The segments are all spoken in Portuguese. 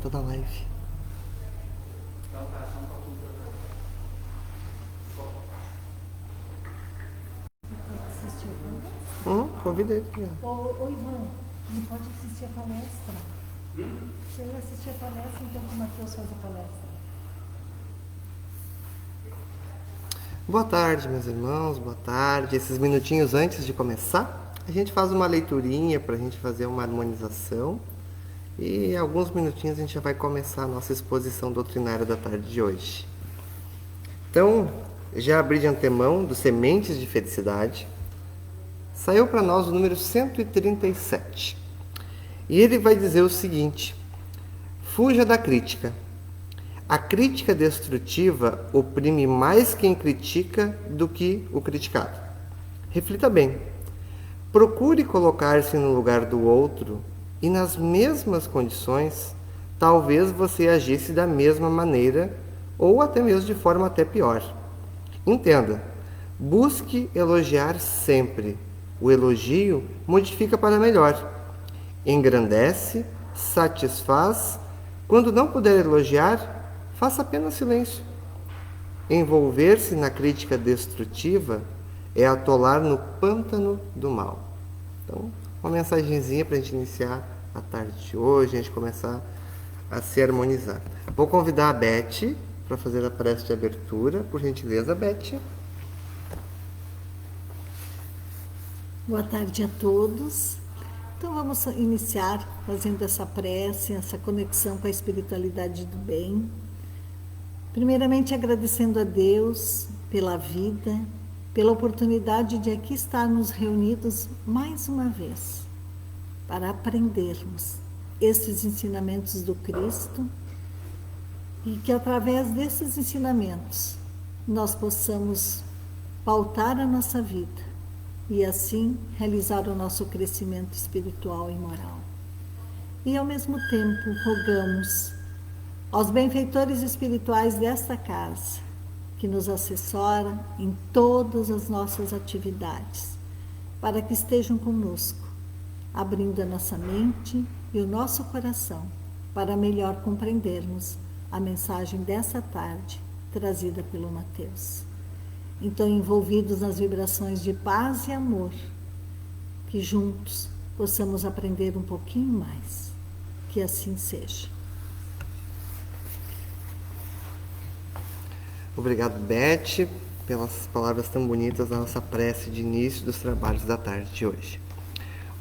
Tô na live. Convida ele. Ô Ivan, não pode assistir a palestra. Se ele assistir a palestra, então o Matheus faz a palestra. Boa tarde, meus irmãos, boa tarde. Esses minutinhos antes de começar, a gente faz uma leiturinha para a gente fazer uma harmonização. E alguns minutinhos a gente já vai começar a nossa exposição doutrinária da tarde de hoje. Então, já abri de antemão do Sementes de Felicidade. Saiu para nós o número 137. E ele vai dizer o seguinte: fuja da crítica. A crítica destrutiva oprime mais quem critica do que o criticado. Reflita bem. Procure colocar-se no lugar do outro e nas mesmas condições, talvez você agisse da mesma maneira ou até mesmo de forma até pior. Entenda, busque elogiar sempre. O elogio modifica para melhor. Engrandece, satisfaz. Quando não puder elogiar, faça apenas silêncio. Envolver-se na crítica destrutiva é atolar no pântano do mal. Então, uma mensagenzinha para a gente iniciar a tarde de hoje, a gente começar a se harmonizar. Vou convidar a Beth para fazer a prece de abertura. Por gentileza, Beth. Boa tarde a todos. Então vamos iniciar fazendo essa prece, essa conexão com a espiritualidade do bem. Primeiramente agradecendo a Deus pela vida, pela oportunidade de aqui estarmos reunidos mais uma vez, para aprendermos esses ensinamentos do Cristo e que através desses ensinamentos nós possamos pautar a nossa vida e assim realizar o nosso crescimento espiritual e moral. E ao mesmo tempo rogamos aos benfeitores espirituais desta casa, que nos assessoram em todas as nossas atividades, para que estejam conosco, abrindo a nossa mente e o nosso coração, para melhor compreendermos a mensagem dessa tarde, trazida pelo Matheus. Então, envolvidos nas vibrações de paz e amor, que juntos possamos aprender um pouquinho mais. Que assim seja. Obrigado, Beth, pelas palavras tão bonitas da nossa prece de início dos trabalhos da tarde de hoje.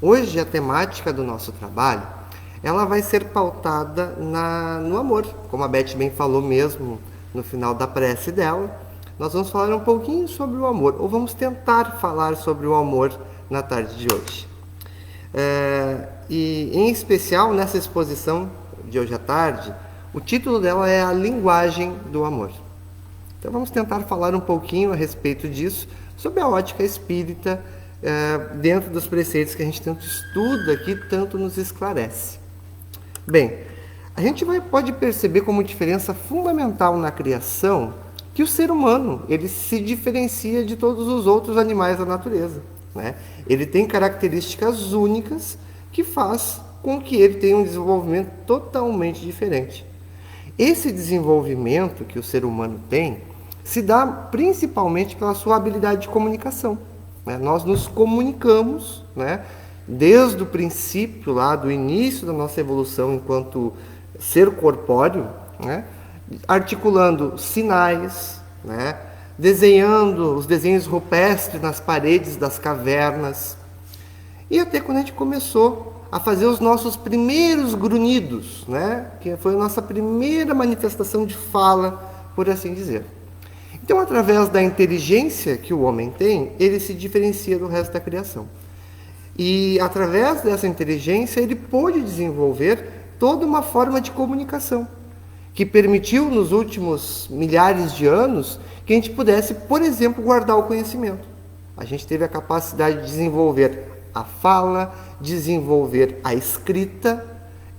Hoje, a temática do nosso trabalho, ela vai ser pautada no amor, como a Beth bem falou mesmo no final da prece dela. Nós vamos falar um pouquinho sobre o amor, ou vamos tentar falar sobre o amor na tarde de hoje. E, em especial, nessa exposição de hoje à tarde, o título dela é A Linguagem do Amor. Então, vamos tentar falar um pouquinho a respeito disso, sobre a ótica espírita, dentro dos preceitos que a gente tanto estuda aqui, tanto nos esclarece. Bem, a gente pode perceber como diferença fundamental na criação que o ser humano ele se diferencia de todos os outros animais da natureza, né? Ele tem características únicas que faz com que ele tenha um desenvolvimento totalmente diferente. Esse desenvolvimento que o ser humano tem se dá principalmente pela sua habilidade de comunicação, né? Nós nos comunicamos, né? Desde o princípio, lá do início da nossa evolução enquanto ser corpóreo, né? Articulando sinais, né? Desenhando os desenhos rupestres nas paredes das cavernas. E até quando a gente começou a fazer os nossos primeiros grunhidos, né? Que foi a nossa primeira manifestação de fala, por assim dizer. Então, através da inteligência que o homem tem, ele se diferencia do resto da criação. E através dessa inteligência, ele pôde desenvolver toda uma forma de comunicação, que permitiu nos últimos milhares de anos que a gente pudesse, por exemplo, guardar o conhecimento. A gente teve a capacidade de desenvolver a fala, desenvolver a escrita,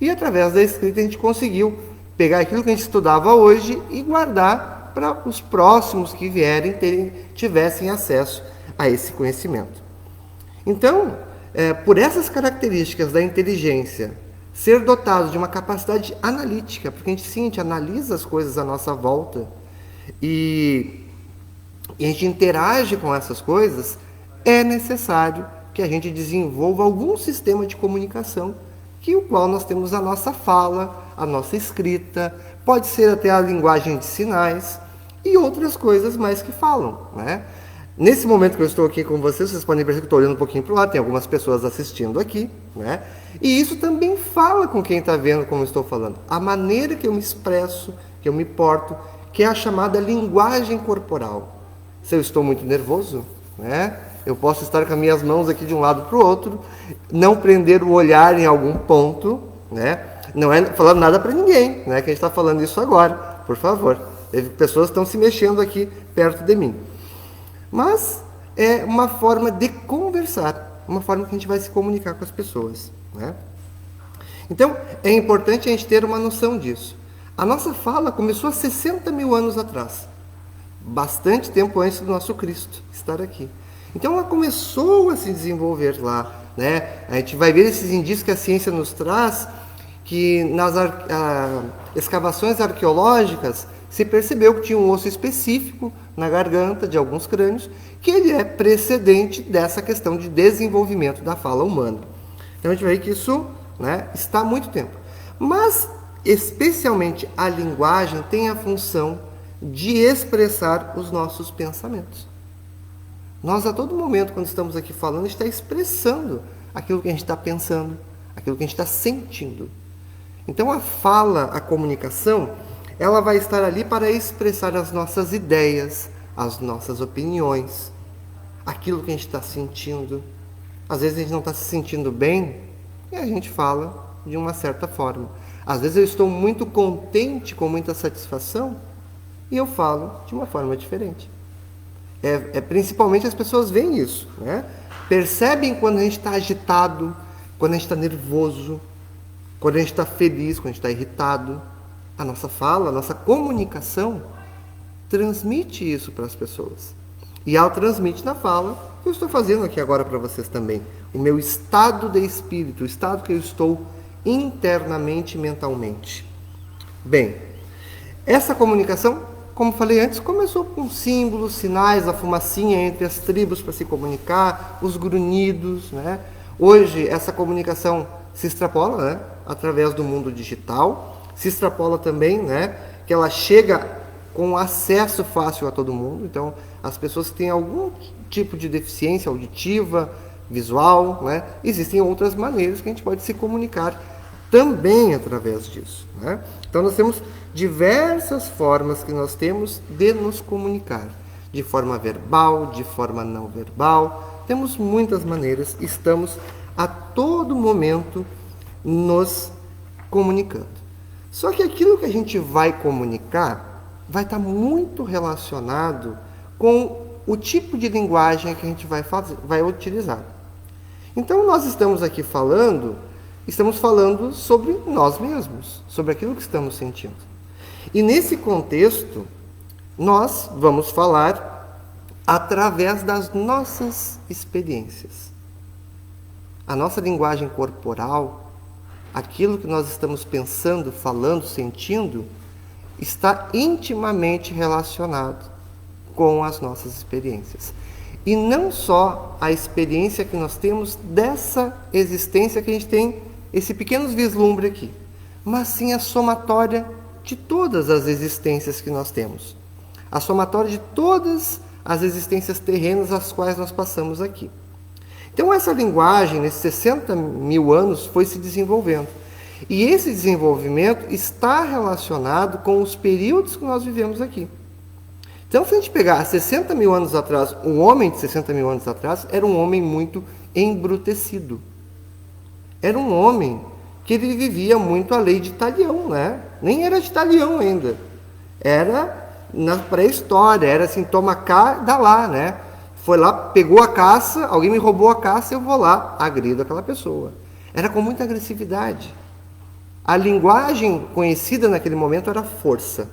e através da escrita a gente conseguiu pegar aquilo que a gente estudava hoje e guardar para os próximos que vierem tivessem acesso a esse conhecimento. Então, por essas características da inteligência, ser dotado de uma capacidade analítica, porque a gente analisa as coisas à nossa volta e a gente interage com essas coisas, é necessário que a gente desenvolva algum sistema de comunicação, que o qual nós temos a nossa fala, a nossa escrita, pode ser até a linguagem de sinais e outras coisas mais que falam, né? Nesse momento que eu estou aqui com vocês podem perceber que eu estou olhando um pouquinho para o lado, tem algumas pessoas assistindo aqui, né? E isso também fala com quem está vendo como eu estou falando. A maneira que eu me expresso, que eu me porto, que é a chamada linguagem corporal. Se eu estou muito nervoso, né? Eu posso estar com as minhas mãos aqui de um lado para o outro, não prender o olhar em algum ponto, né? Não é falando nada para ninguém, né? Que a gente está falando isso agora, por favor. Pessoas estão se mexendo aqui perto de mim. Mas é uma forma de conversar, uma forma que a gente vai se comunicar com as pessoas, né? Então, é importante a gente ter uma noção disso. A nossa fala começou há 60 mil anos atrás, bastante tempo antes do nosso Cristo estar aqui. Então, ela começou a se desenvolver lá, né? A gente vai ver esses indícios que a ciência nos traz, que nas escavações arqueológicas se percebeu que tinha um osso específico na garganta de alguns crânios, que ele é precedente dessa questão de desenvolvimento da fala humana. Então a gente vê que isso, né, está há muito tempo. Mas, especialmente a linguagem tem a função de expressar os nossos pensamentos. Nós, a todo momento, quando estamos aqui falando, está expressando aquilo que a gente está pensando, aquilo que a gente está sentindo. Então a fala, a comunicação, ela vai estar ali para expressar as nossas ideias, as nossas opiniões, aquilo que a gente está sentindo. Às vezes a gente não está se sentindo bem e a gente fala de uma certa forma. Às vezes eu estou muito contente, com muita satisfação, e eu falo de uma forma diferente. Principalmente as pessoas veem isso, né? Percebem quando a gente está agitado, quando a gente está nervoso, quando a gente está feliz, quando a gente está irritado. A nossa fala, a nossa comunicação transmite isso para as pessoas. E ela transmite na fala, eu estou fazendo aqui agora para vocês também, o meu estado de espírito, o estado que eu estou internamente e mentalmente. Bem, essa comunicação, como falei antes, começou com símbolos, sinais, a fumacinha entre as tribos para se comunicar, os grunhidos, né? Hoje essa comunicação se extrapola, né, através do mundo digital. Se extrapola também, né, que ela chega com acesso fácil a todo mundo. Então, as pessoas que têm algum tipo de deficiência auditiva, visual, né, existem outras maneiras que a gente pode se comunicar também através disso, né? Então, nós temos diversas formas que nós temos de nos comunicar. De forma verbal, de forma não verbal. Temos muitas maneiras, estamos a todo momento nos comunicando. Só que aquilo que a gente vai comunicar vai estar muito relacionado com o tipo de linguagem que a gente vai utilizar. Então, nós estamos aqui estamos falando sobre nós mesmos, sobre aquilo que estamos sentindo. E nesse contexto, nós vamos falar através das nossas experiências. A nossa linguagem corporal, aquilo que nós estamos pensando, falando, sentindo, está intimamente relacionado com as nossas experiências. E não só a experiência que nós temos dessa existência que a gente tem, esse pequeno vislumbre aqui, mas sim a somatória de todas as existências que nós temos. A somatória de todas as existências terrenas às quais nós passamos aqui. Então, essa linguagem, nesses 60 mil anos, foi se desenvolvendo. E esse desenvolvimento está relacionado com os períodos que nós vivemos aqui. Então, se a gente pegar 60 mil anos atrás, um homem de 60 mil anos atrás era um homem muito embrutecido. Era um homem que ele vivia muito a lei de Talião, né? Nem era de Talião ainda. Era na pré-história, era assim, toma cá, dá lá, né? Foi lá, pegou a caça, alguém me roubou a caça, eu vou lá, agrido aquela pessoa. Era com muita agressividade. A linguagem conhecida naquele momento era força.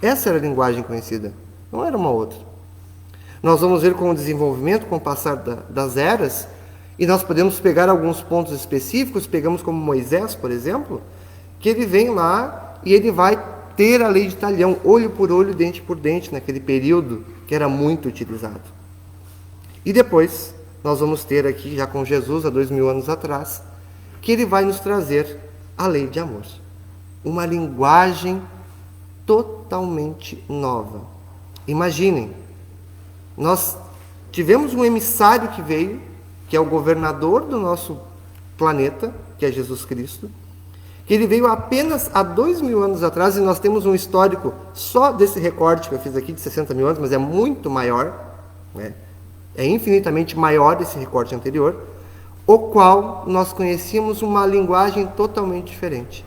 Essa era a linguagem conhecida, não era uma outra. Nós vamos ver com o desenvolvimento, com o passar das eras, E nós podemos pegar alguns pontos específicos, pegamos como Moisés, por exemplo, que ele vem lá e ele vai ter a lei de talhão, olho por olho, dente por dente, naquele período que era muito utilizado. E depois, nós vamos ter aqui, já com Jesus, há 2000 anos atrás, que ele vai nos trazer a lei de amor. Uma linguagem totalmente nova. Imaginem, nós tivemos um emissário que veio, que é o governador do nosso planeta, que é Jesus Cristo, que ele veio apenas há 2000 anos atrás, e nós temos um histórico só desse recorte que eu fiz aqui de 60 mil anos, mas é muito maior, né? É infinitamente maior esse recorte anterior, o qual nós conhecíamos uma linguagem totalmente diferente.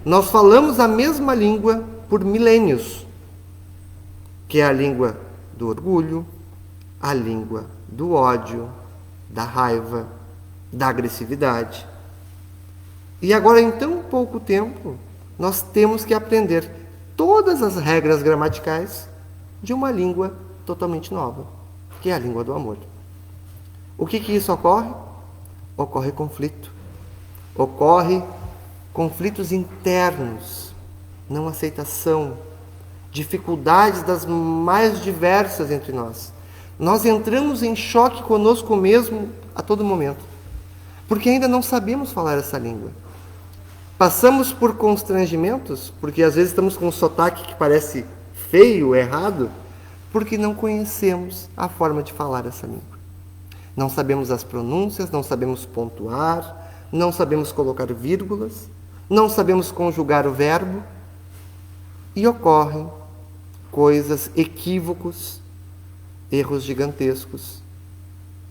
Nós falamos a mesma língua por milênios, que é a língua do orgulho, a língua do ódio, da raiva, da agressividade. E agora, em tão pouco tempo, nós temos que aprender todas as regras gramaticais de uma língua totalmente nova, que é a língua do amor. O que isso ocorre? Ocorre conflito. Ocorre conflitos internos, não aceitação, dificuldades das mais diversas entre nós. Nós entramos em choque conosco mesmo a todo momento, porque ainda não sabemos falar essa língua. Passamos por constrangimentos, porque às vezes estamos com um sotaque que parece feio, errado, porque não conhecemos a forma de falar essa língua. Não sabemos as pronúncias, não sabemos pontuar, não sabemos colocar vírgulas, não sabemos conjugar o verbo, e ocorrem coisas, equívocos, erros gigantescos.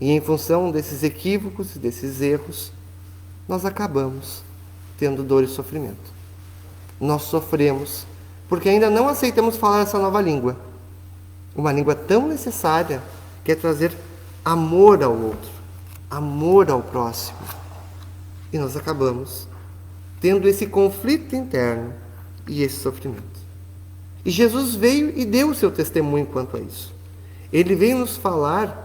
E em função desses equívocos e desses erros, nós acabamos tendo dor e sofrimento. Nós sofremos porque ainda não aceitamos falar essa nova língua. Uma língua tão necessária que é trazer amor ao outro, amor ao próximo. E nós acabamos tendo esse conflito interno e esse sofrimento. E Jesus veio e deu o seu testemunho quanto a isso. Ele veio nos falar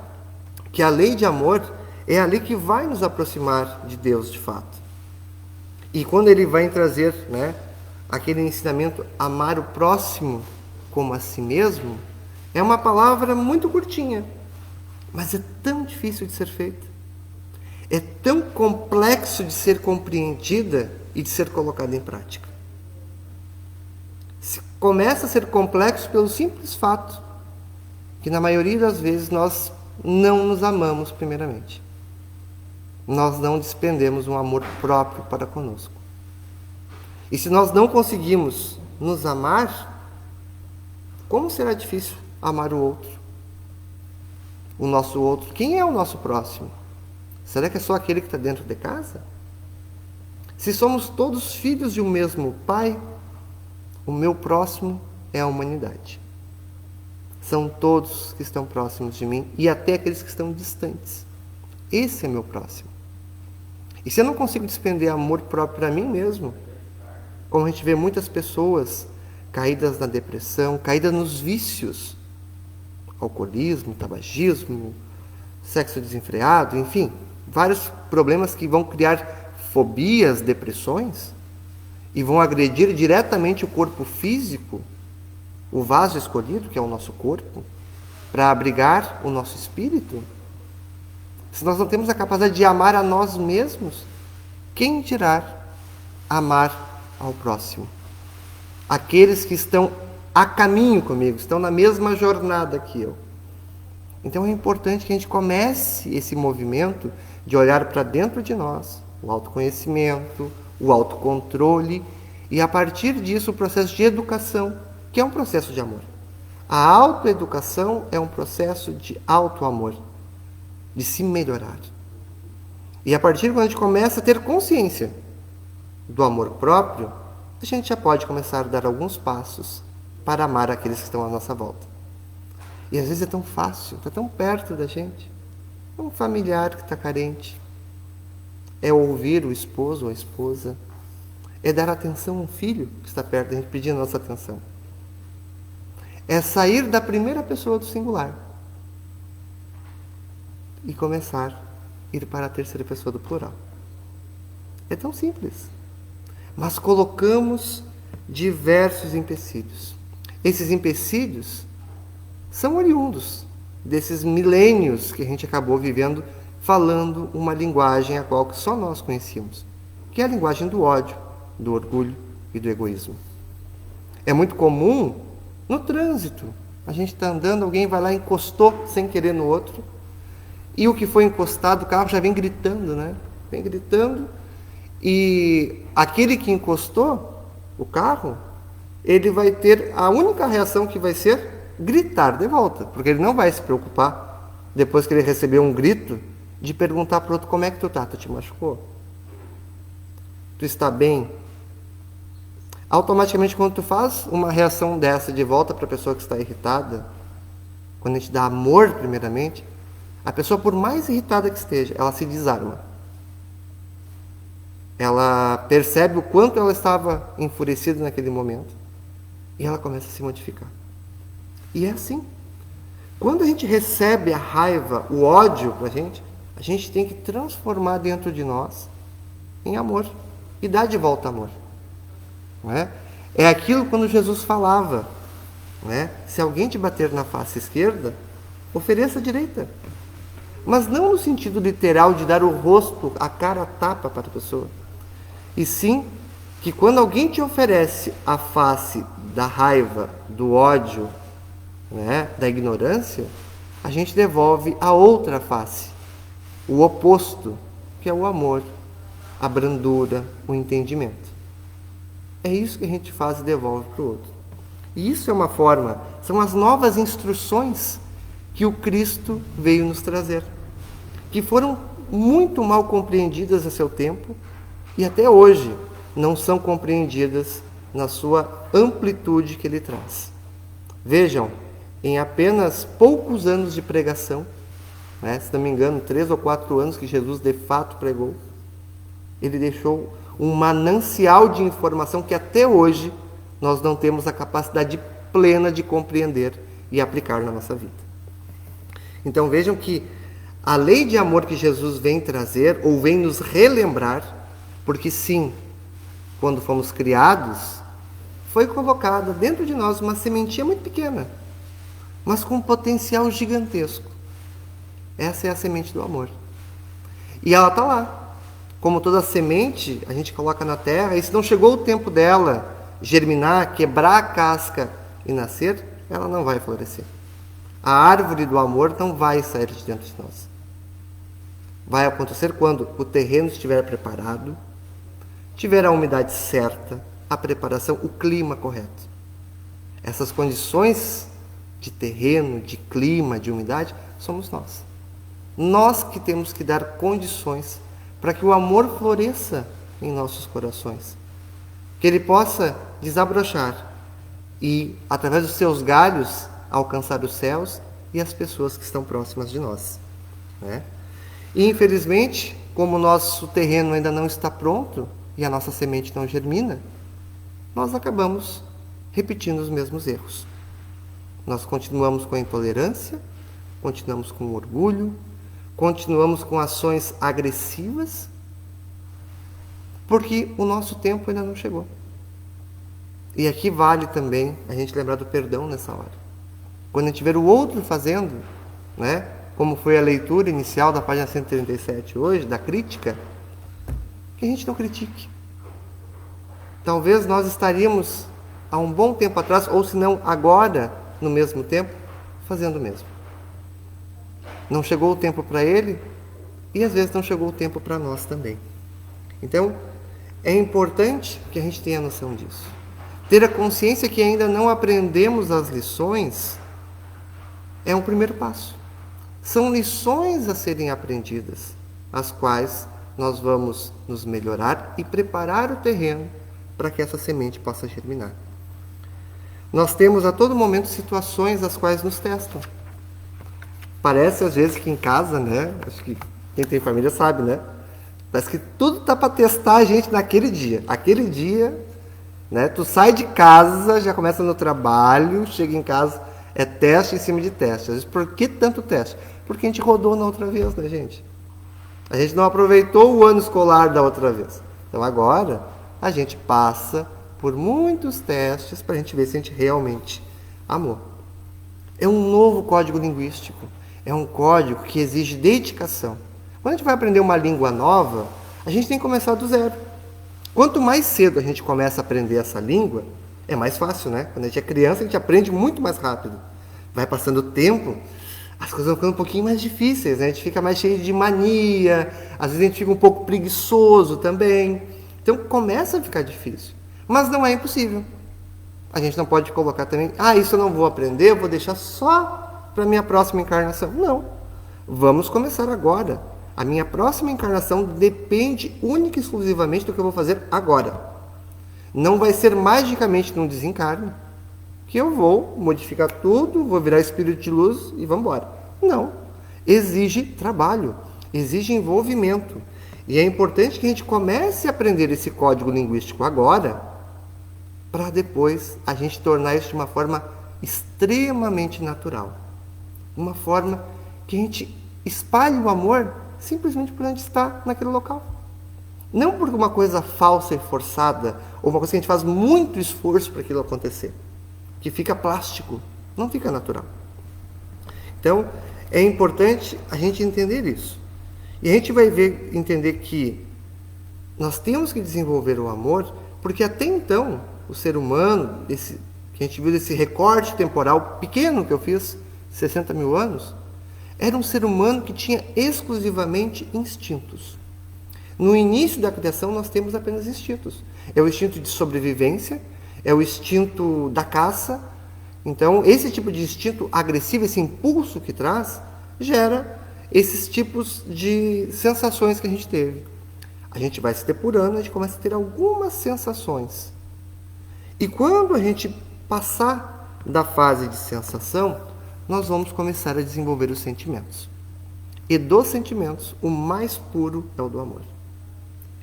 que a lei de amor é a lei que vai nos aproximar de Deus de fato. E quando ele vai trazer, aquele ensinamento, amar o próximo como a si mesmo, é uma palavra muito curtinha, mas é tão difícil de ser feita. É tão complexo de ser compreendida e de ser colocada em prática. Começa a ser complexo pelo simples fato que na maioria das vezes nós não nos amamos primeiramente. Nós não despendemos um amor próprio para conosco. E se nós não conseguimos nos amar, como será difícil amar o outro? O nosso outro. Quem é o nosso próximo? Será que é só aquele que está dentro de casa? Se somos todos filhos de um mesmo Pai, o meu próximo é a humanidade. São todos que estão próximos de mim e até aqueles que estão distantes. Esse é meu próximo. E se eu não consigo despender amor próprio para mim mesmo, como a gente vê muitas pessoas caídas na depressão, caídas nos vícios, alcoolismo, tabagismo, sexo desenfreado, enfim, vários problemas que vão criar fobias, depressões, e vão agredir diretamente o corpo físico, o vaso escolhido, que é o nosso corpo, para abrigar o nosso espírito. Se nós não temos a capacidade de amar a nós mesmos, quem dirá amar ao próximo? Aqueles que estão a caminho comigo, estão na mesma jornada que eu. Então é importante que a gente comece esse movimento de olhar para dentro de nós, o autoconhecimento, o autocontrole, e a partir disso o processo de educação, que é um processo de amor. A autoeducação é um processo de autoamor, de se melhorar. E a partir quando a gente começa a ter consciência do amor próprio, a gente já pode começar a dar alguns passos para amar aqueles que estão à nossa volta. E às vezes é tão fácil, está tão perto da gente. Um familiar que está carente. É ouvir o esposo ou a esposa. É dar atenção a um filho que está perto da gente, pedindo a nossa atenção. É sair da primeira pessoa do singular e começar ir para a terceira pessoa do plural. É tão simples. Mas colocamos diversos empecilhos. Esses empecilhos são oriundos desses milênios que a gente acabou vivendo falando uma linguagem a qual só nós conhecíamos, que é a linguagem do ódio, do orgulho e do egoísmo. É muito comum no trânsito. A gente está andando, alguém vai lá e encostou sem querer no outro, e o que foi encostado, o carro já vem gritando, né? Vem gritando, e aquele que encostou o carro, ele vai ter, a única reação que vai ser gritar de volta, porque ele não vai se preocupar, depois que ele receber um grito, de perguntar para o outro: como é que tu tá? Tu te machucou? Tu está bem? Automaticamente, quando tu faz uma reação dessa de volta para a pessoa que está irritada, quando a gente dá amor primeiramente, a pessoa, por mais irritada que esteja, ela se desarma. Ela percebe o quanto ela estava enfurecida naquele momento e ela começa a se modificar. E é assim. Quando a gente recebe a raiva, o ódio para a gente tem que transformar dentro de nós em amor e dar de volta amor. Não é? É aquilo quando Jesus falava, não é? Se alguém te bater na face esquerda, ofereça a direita. Mas não no sentido literal de dar o rosto, a cara a tapa para a pessoa. E sim que quando alguém te oferece a face da raiva, do ódio, né, da ignorância, a gente devolve a outra face, o oposto, que é o amor, a brandura, o entendimento. É isso que a gente faz e devolve para o outro. E isso é uma forma, são as novas instruções que o Cristo veio nos trazer, que foram muito mal compreendidas a seu tempo e até hoje não são compreendidas na sua amplitude que ele traz. Vejam, em apenas poucos anos de pregação, né, se não me engano, 3 ou 4 anos que Jesus de fato pregou, ele deixou um manancial de informação que até hoje nós não temos a capacidade plena de compreender e aplicar na nossa vida. Então vejam que a lei de amor que Jesus vem trazer, ou vem nos relembrar, porque sim, quando fomos criados, foi colocada dentro de nós uma sementinha muito pequena, mas com um potencial gigantesco. Essa é a semente do amor. E ela está lá. Como toda semente, a gente coloca na terra, e se não chegou o tempo dela germinar, quebrar a casca e nascer, ela não vai florescer. A árvore do amor não vai sair de dentro de nós. Vai acontecer quando o terreno estiver preparado, tiver a umidade certa, a preparação, o clima correto. Essas condições de terreno, de clima, de umidade, somos nós. Nós que temos que dar condições para que o amor floresça em nossos corações. Que ele possa desabrochar e, através dos seus galhos, alcançar os céus e as pessoas que estão próximas de nós. Né? E, infelizmente, como o nosso terreno ainda não está pronto e a nossa semente não germina, nós acabamos repetindo os mesmos erros. Nós continuamos com a intolerância, continuamos com o orgulho, continuamos com ações agressivas, porque o nosso tempo ainda não chegou. E aqui vale também a gente lembrar do perdão nessa hora. Quando a gente ver o outro fazendo, né, como foi a leitura inicial da página 137 hoje, da crítica, que a gente não critique. Talvez nós estaríamos há um bom tempo atrás, ou se não agora, no mesmo tempo, fazendo o mesmo. Não chegou o tempo para ele e às vezes não chegou o tempo para nós também. Então, é importante que a gente tenha noção disso. Ter a consciência que ainda não aprendemos as lições é um primeiro passo. São lições a serem aprendidas, as quais nós vamos nos melhorar e preparar o terreno para que essa semente possa germinar. Nós temos a todo momento situações as quais nos testam. Parece às vezes que em casa, né? Acho que quem tem família sabe, né? Parece que tudo está para testar a gente naquele dia. Aquele dia, né? Tu sai de casa, já começa no trabalho, chega em casa, é teste em cima de teste. Às vezes, por que tanto teste? Porque a gente rodou na outra vez, né, gente? A gente não aproveitou o ano escolar da outra vez. Então agora a gente passa por muitos testes para a gente ver se a gente realmente amou. É um novo código linguístico. É um código que exige dedicação. Quando a gente vai aprender uma língua nova, a gente tem que começar do zero. Quanto mais cedo a gente começa a aprender essa língua, é mais fácil, né? Quando a gente é criança, a gente aprende muito mais rápido. Vai passando o tempo, as coisas vão ficando um pouquinho mais difíceis, né? A gente fica mais cheio de mania, às vezes a gente fica um pouco preguiçoso também. Então começa a ficar difícil. Mas não é impossível. A gente não pode colocar também, isso eu não vou aprender, eu vou deixar só para a minha próxima encarnação. Não. Vamos começar agora. A minha próxima encarnação depende única e exclusivamente do que eu vou fazer agora. Não vai ser magicamente num desencarne que eu vou modificar tudo, vou virar espírito de luz e vamos embora. Não. Exige trabalho, exige envolvimento. E é importante que a gente comece a aprender esse código linguístico agora, para depois a gente tornar isso de uma forma extremamente natural. Uma forma que a gente espalhe o amor simplesmente por onde está naquele local. Não por uma coisa falsa e forçada, ou uma coisa que a gente faz muito esforço para aquilo acontecer, que fica plástico, não fica natural. Então, é importante a gente entender isso. E a gente vai entender que nós temos que desenvolver o amor, porque até então, o ser humano, que a gente viu desse recorte temporal pequeno que eu fiz, 60 mil anos, era um ser humano que tinha exclusivamente instintos. No início da criação, nós temos apenas instintos. É o instinto de sobrevivência, é o instinto da caça. Então, esse tipo de instinto agressivo, esse impulso que traz, gera esses tipos de sensações que a gente teve. A gente vai se depurando, a gente começa a ter algumas sensações. E quando a gente passar da fase de sensação, nós vamos começar a desenvolver os sentimentos. E dos sentimentos, o mais puro é o do amor.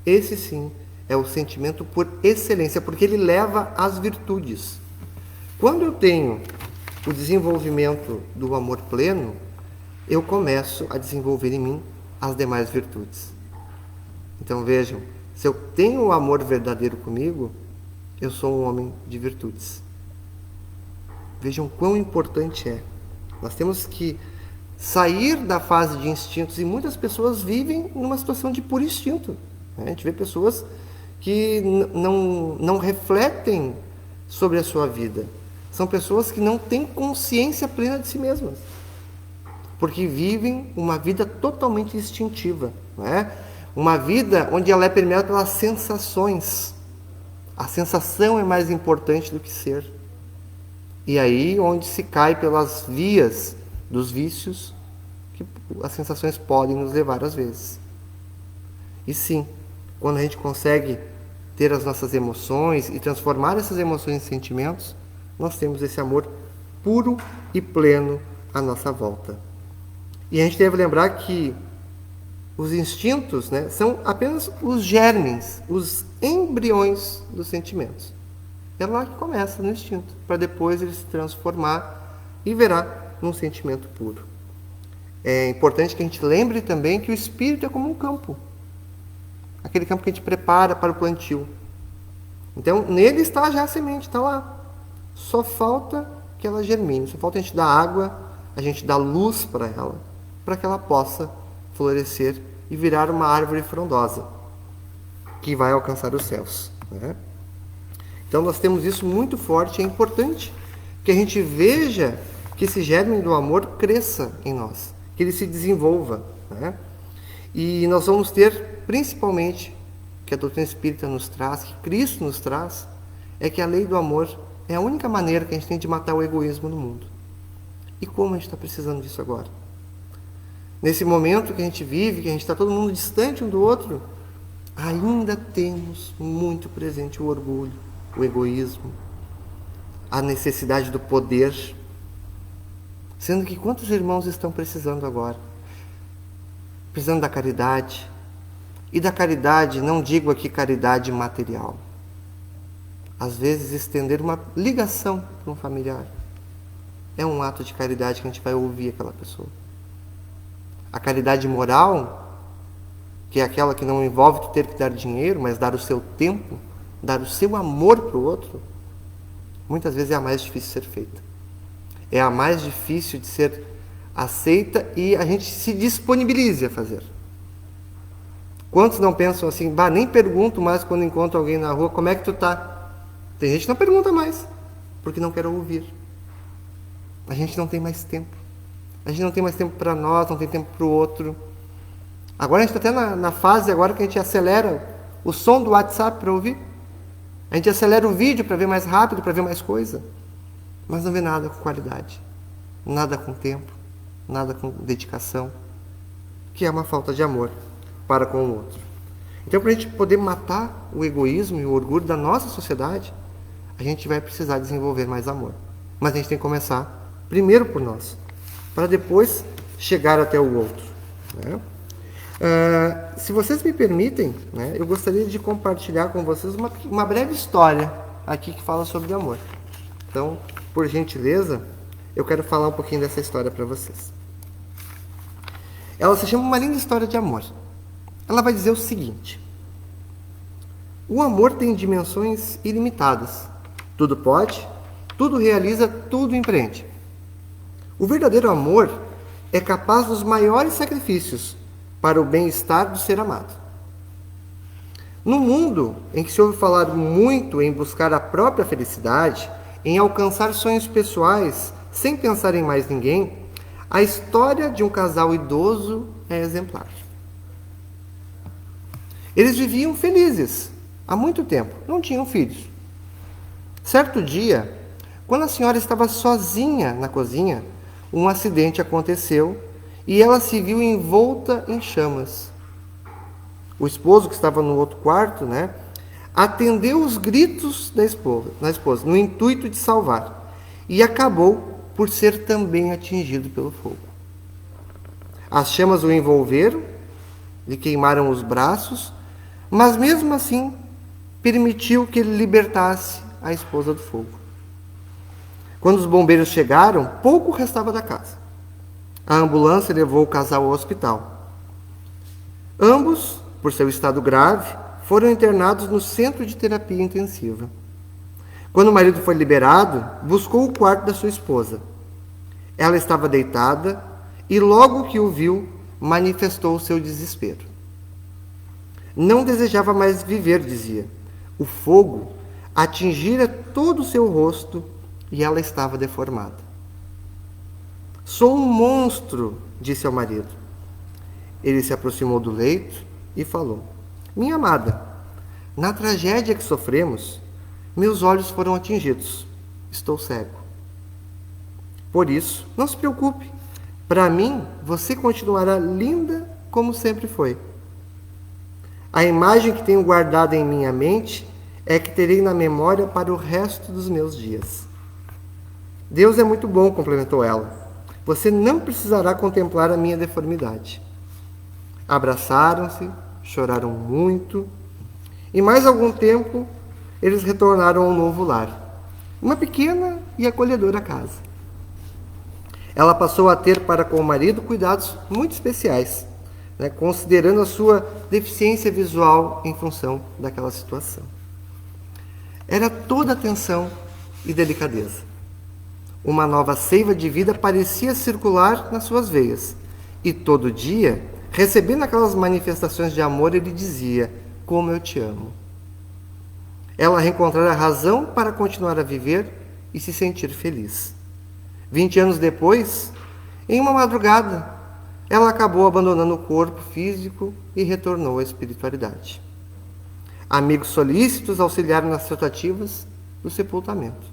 Esse sim é o sentimento por excelência, porque ele leva às virtudes. Quando eu tenho o desenvolvimento do amor pleno, eu começo a desenvolver em mim as demais virtudes. Então vejam, se eu tenho o amor verdadeiro comigo, eu sou um homem de virtudes. Vejam quão importante é. Nós temos que sair da fase de instintos, e muitas pessoas vivem numa situação de puro instinto. A gente vê pessoas que não refletem sobre a sua vida. São pessoas que não têm consciência plena de si mesmas, porque vivem uma vida totalmente instintiva, não é? Uma vida onde ela é permeada pelas sensações. A sensação é mais importante do que ser. E aí onde se cai pelas vias dos vícios que as sensações podem nos levar às vezes. E sim, quando a gente consegue ter as nossas emoções e transformar essas emoções em sentimentos, nós temos esse amor puro e pleno à nossa volta. E a gente deve lembrar que os instintos, né, são apenas os germes, os embriões dos sentimentos. É lá que começa no instinto, para depois ele se transformar e virar num sentimento puro. É importante que a gente lembre também que o espírito é como um campo. Aquele campo que a gente prepara para o plantio. Então, nele está já a semente, está lá. Só falta que ela germine, só falta a gente dar água, a gente dar luz para ela, para que ela possa florescer e virar uma árvore frondosa, que vai alcançar os céus, né? Então nós temos isso muito forte, é importante que a gente veja que esse germe do amor cresça em nós, que ele se desenvolva, né? E nós vamos ter, principalmente, que a doutrina espírita nos traz, que Cristo nos traz, é que a lei do amor é a única maneira que a gente tem de matar o egoísmo no mundo. E como a gente está precisando disso agora? Nesse momento que a gente vive, que a gente está todo mundo distante um do outro, ainda temos muito presente o orgulho, o egoísmo, a necessidade do poder. Sendo que quantos irmãos estão precisando agora? Precisando da caridade. E da caridade, não digo aqui caridade material. Às vezes estender uma ligação para um familiar é um ato de caridade que a gente vai ouvir aquela pessoa. A caridade moral que é aquela que não envolve tu ter que dar dinheiro, mas dar o seu tempo, dar o seu amor para o outro, muitas vezes é a mais difícil de ser feita. É a mais difícil de ser aceita e a gente se disponibiliza a fazer. Quantos não pensam assim, nem pergunto mais quando encontro alguém na rua, como é que tu tá? Tem gente que não pergunta mais, porque não quer ouvir. A gente não tem mais tempo. A gente não tem mais tempo para nós, não tem tempo para o outro. Agora a gente está até na fase agora que a gente acelera o som do WhatsApp para ouvir. A gente acelera o vídeo para ver mais rápido, para ver mais coisa. Mas não vê nada com qualidade. Nada com tempo. Nada com dedicação. Que é uma falta de amor para com o outro. Então, para a gente poder matar o egoísmo e o orgulho da nossa sociedade, a gente vai precisar desenvolver mais amor. Mas a gente tem que começar primeiro por nós, para depois chegar até o outro. Né? Se vocês me permitem, né, eu gostaria de compartilhar com vocês uma breve história aqui que fala sobre amor. Então, por gentileza, eu quero falar um pouquinho dessa história para vocês. Ela se chama Uma Linda História de Amor. Ela vai dizer o seguinte: o amor tem dimensões ilimitadas. Tudo pode, tudo realiza, tudo empreende. O verdadeiro amor é capaz dos maiores sacrifícios para o bem-estar do ser amado. No mundo em que se ouve falar muito em buscar a própria felicidade, em alcançar sonhos pessoais sem pensar em mais ninguém, a história de um casal idoso é exemplar. Eles viviam felizes há muito tempo, não tinham filhos. Certo dia, quando a senhora estava sozinha na cozinha, um acidente aconteceu e ela se viu envolta em chamas. O esposo, que estava no outro quarto, atendeu os gritos da esposa, no intuito de salvar, e acabou por ser também atingido pelo fogo. As chamas o envolveram, lhe queimaram os braços, mas mesmo assim permitiu que ele libertasse a esposa do fogo. Quando os bombeiros chegaram, pouco restava da casa. A ambulância levou o casal ao hospital. Ambos, por seu estado grave, foram internados no centro de terapia intensiva. Quando o marido foi liberado, buscou o quarto da sua esposa. Ela estava deitada e, logo que o viu, manifestou o seu desespero. Não desejava mais viver, dizia. O fogo atingira todo o seu rosto e ela estava deformada. Sou um monstro, disse ao marido. Ele se aproximou do leito e falou: minha amada, na tragédia que sofremos, meus olhos foram atingidos. Estou cego. Por isso, não se preocupe. Para mim, você continuará linda como sempre foi. A imagem que tenho guardada em minha mente é que terei na memória para o resto dos meus dias. Deus é muito bom, complementou ela. Você não precisará contemplar a minha deformidade. Abraçaram-se, choraram muito, e mais algum tempo eles retornaram ao novo lar, uma pequena e acolhedora casa. Ela passou a ter para com o marido cuidados muito especiais, considerando a sua deficiência visual em função daquela situação. Era toda atenção e delicadeza. Uma nova seiva de vida parecia circular nas suas veias, e todo dia, recebendo aquelas manifestações de amor, ele dizia: como eu te amo. Ela reencontrara a razão para continuar a viver e se sentir feliz. 20 anos depois, em uma madrugada, ela acabou abandonando o corpo físico e retornou à espiritualidade. Amigos solícitos auxiliaram nas tratativas do sepultamento.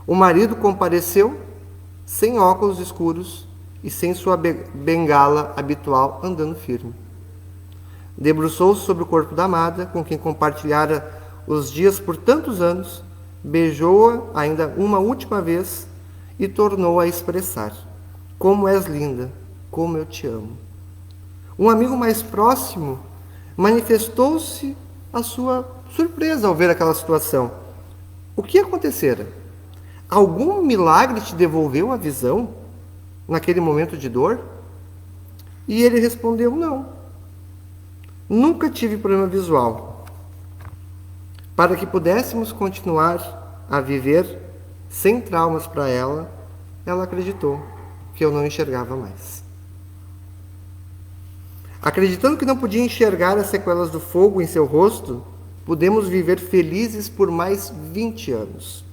O marido compareceu, sem óculos escuros e sem sua bengala habitual, andando firme. Debruçou-se sobre o corpo da amada, com quem compartilhara os dias por tantos anos, beijou-a ainda uma última vez e tornou a expressar: como és linda, como eu te amo. Um amigo mais próximo manifestou-se a sua surpresa ao ver aquela situação. O que acontecera? Algum milagre te devolveu a visão naquele momento de dor? E ele respondeu: não. Nunca tive problema visual. Para que pudéssemos continuar a viver sem traumas para ela, ela acreditou que eu não enxergava mais. Acreditando que não podia enxergar as sequelas do fogo em seu rosto, pudemos viver felizes por mais 20 anos.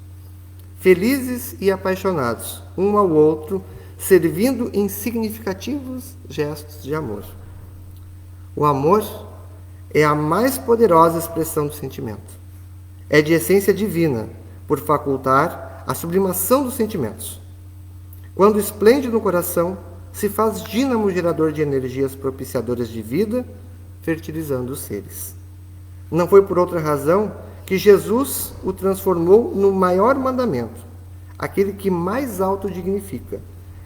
Felizes e apaixonados, um ao outro, servindo em significativos gestos de amor. O amor é a mais poderosa expressão do sentimento. É de essência divina, por facultar a sublimação dos sentimentos. Quando esplende no coração, se faz dínamo gerador de energias propiciadoras de vida, fertilizando os seres. Não foi por outra razão que Jesus o transformou no maior mandamento, aquele que mais alto dignifica,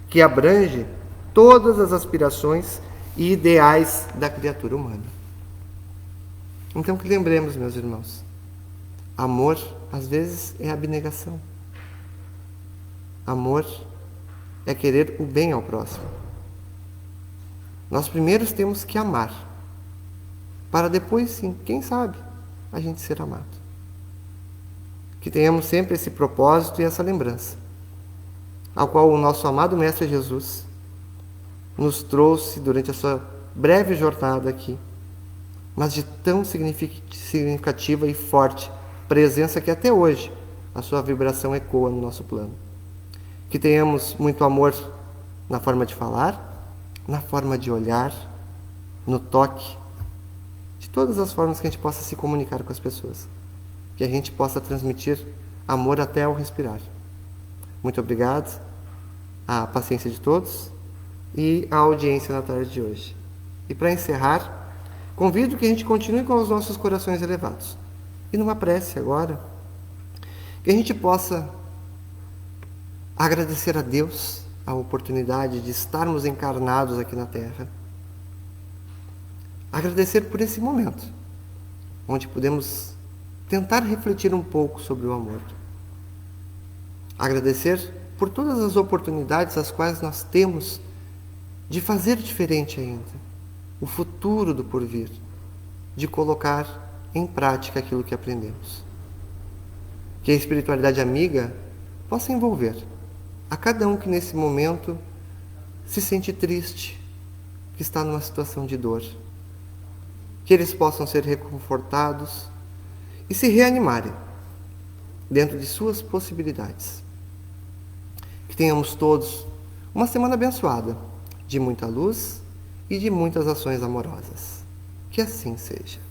que abrange todas as aspirações e ideais da criatura humana. Então que lembremos, meus irmãos, amor às vezes é abnegação. Amor é querer o bem ao próximo. Nós primeiro temos que amar, para depois, sim, quem sabe, a gente ser amado. Que tenhamos sempre esse propósito e essa lembrança, ao qual o nosso amado Mestre Jesus nos trouxe durante a sua breve jornada aqui, mas de tão significativa e forte presença que até hoje a sua vibração ecoa no nosso plano. Que tenhamos muito amor na forma de falar, na forma de olhar, no toque, de todas as formas que a gente possa se comunicar com as pessoas. Que a gente possa transmitir amor até ao respirar. Muito obrigado, a paciência de todos e a audiência na tarde de hoje. E para encerrar, convido que a gente continue com os nossos corações elevados. E numa prece agora, que a gente possa agradecer a Deus a oportunidade de estarmos encarnados aqui na Terra. Agradecer por esse momento, onde podemos tentar refletir um pouco sobre o amor. Agradecer por todas as oportunidades as quais nós temos de fazer diferente ainda, o futuro do porvir, de colocar em prática aquilo que aprendemos. Que a espiritualidade amiga possa envolver a cada um que nesse momento se sente triste, que está numa situação de dor. Que eles possam ser reconfortados e se reanimarem dentro de suas possibilidades. Que tenhamos todos uma semana abençoada, de muita luz e de muitas ações amorosas. Que assim seja.